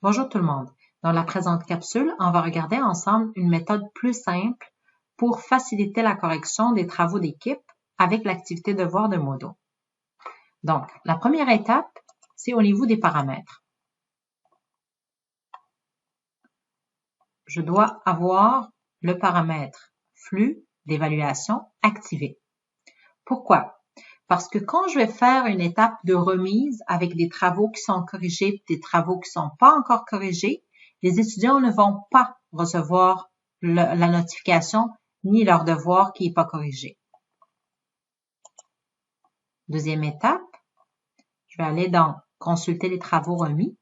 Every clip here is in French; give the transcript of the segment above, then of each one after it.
Bonjour tout le monde. Dans la présente capsule, on va regarder ensemble une méthode plus simple pour faciliter la correction des travaux d'équipe avec l'activité devoir de Moodle. Donc, la première étape, c'est au niveau des paramètres. Je dois avoir le paramètre flux d'évaluation activé. Pourquoi? Parce que quand je vais faire une étape de remise avec des travaux qui sont corrigés et des travaux qui ne sont pas encore corrigés, les étudiants ne vont pas recevoir la notification ni leur devoir qui n'est pas corrigé. Deuxième étape, je vais aller dans « Consulter les travaux remis »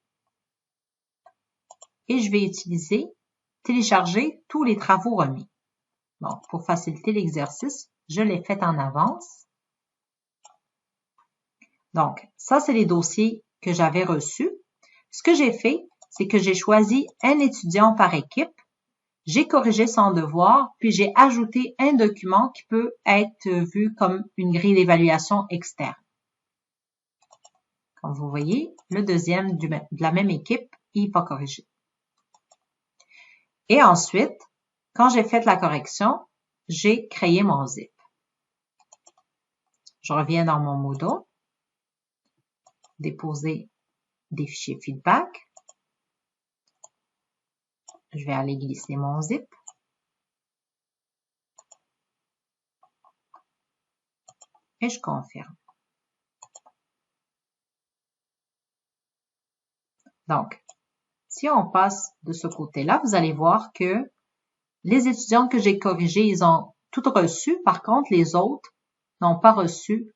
et je vais utiliser « Télécharger tous les travaux remis ». Bon, pour faciliter l'exercice, je l'ai fait en avance. Donc, ça, c'est les dossiers que j'avais reçus. Ce que j'ai fait, c'est que j'ai choisi un étudiant par équipe, j'ai corrigé son devoir, puis j'ai ajouté un document qui peut être vu comme une grille d'évaluation externe. Comme vous voyez, le deuxième de la même équipe n'est pas corrigé. Et ensuite, quand j'ai fait la correction, j'ai créé mon zip. Je reviens dans mon Moodle. Déposer des fichiers feedback. Je vais aller glisser mon zip. Et je confirme. Donc, si on passe de ce côté-là, vous allez voir que les étudiants que j'ai corrigés, ils ont tout reçu. Par contre, les autres n'ont pas reçu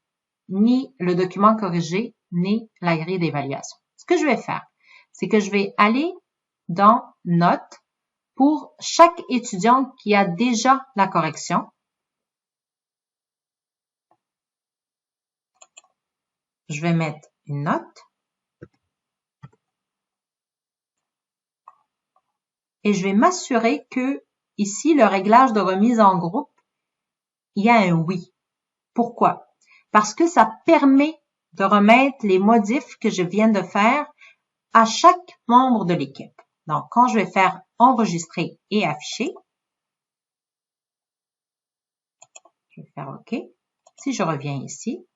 ni le document corrigé, ni la grille d'évaluation. Ce que je vais faire, c'est que je vais aller dans Notes pour chaque étudiant qui a déjà la correction. Je vais mettre une note. Et je vais m'assurer que ici, le réglage de remise en groupe, il y a un oui. Pourquoi? Parce que ça permet de remettre les modifs que je viens de faire à chaque membre de l'équipe. Donc, quand je vais faire enregistrer et afficher, je vais faire OK. Si je reviens ici,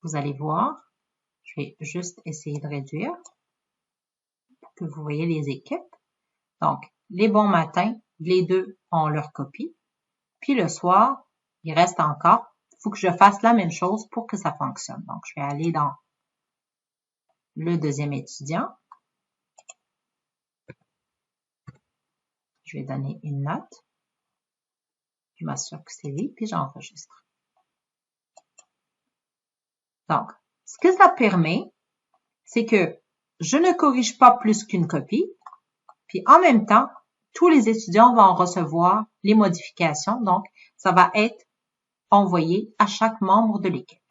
vous allez voir, je vais juste essayer de réduire pour que vous voyez les équipes. Donc, les bons matins, les deux ont leur copie. Puis le soir, il reste encore. Il faut que je fasse la même chose pour que ça fonctionne. Donc, je vais aller dans le deuxième étudiant. Je vais donner une note. Je m'assure que c'est lui, puis j'enregistre. Donc, ce que ça permet, c'est que je ne corrige pas plus qu'une copie. Puis en même temps, tous les étudiants vont recevoir les modifications. Donc, ça va être envoyé à chaque membre de l'équipe.